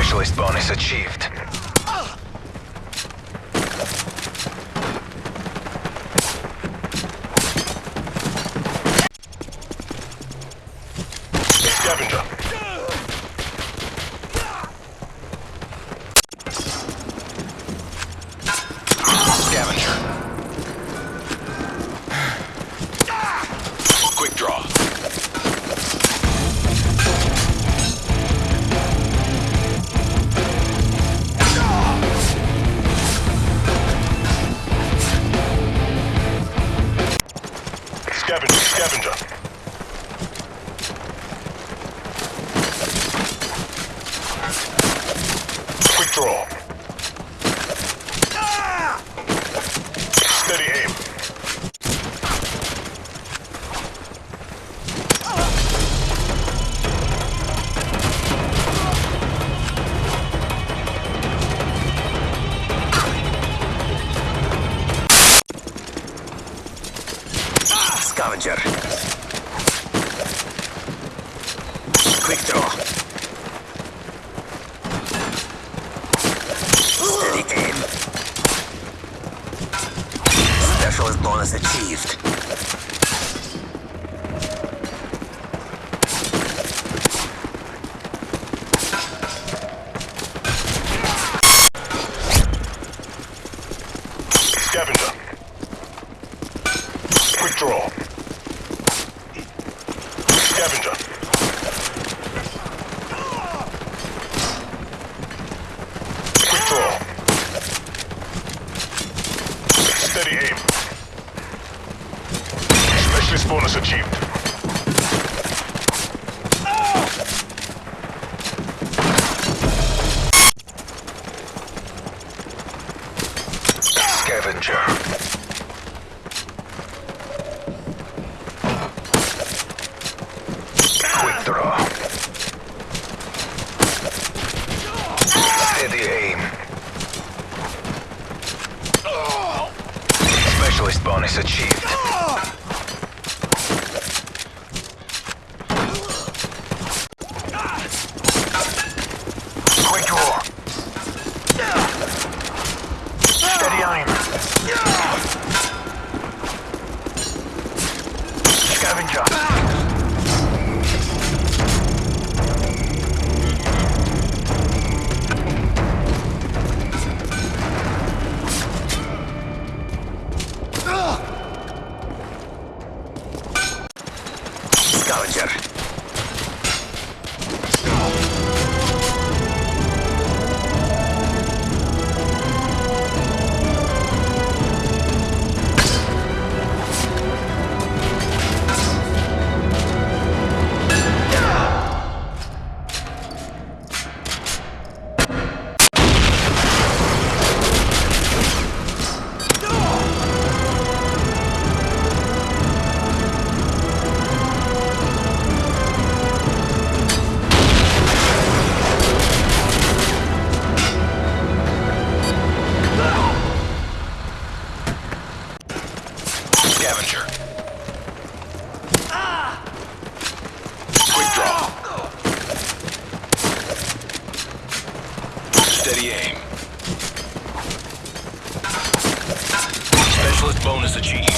Specialist bonus achieved. Scavenger. Scavenger. Quick draw. Scavenger. Quick draw. Steady aim. Scavenger. Quick draw. Steady aim. Specialist bonus achieved. Scavenger. Quick draw. Scavenger. Quick draw. Steady aim. Specialist bonus achieved. Scavenger. Quick draw. Steady aim. Specialist bonus achieved. Quick draw. Steady aim. Scavenger. Scavenger. Scavenger. Quick draw. Steady aim. Specialist bonus achieved.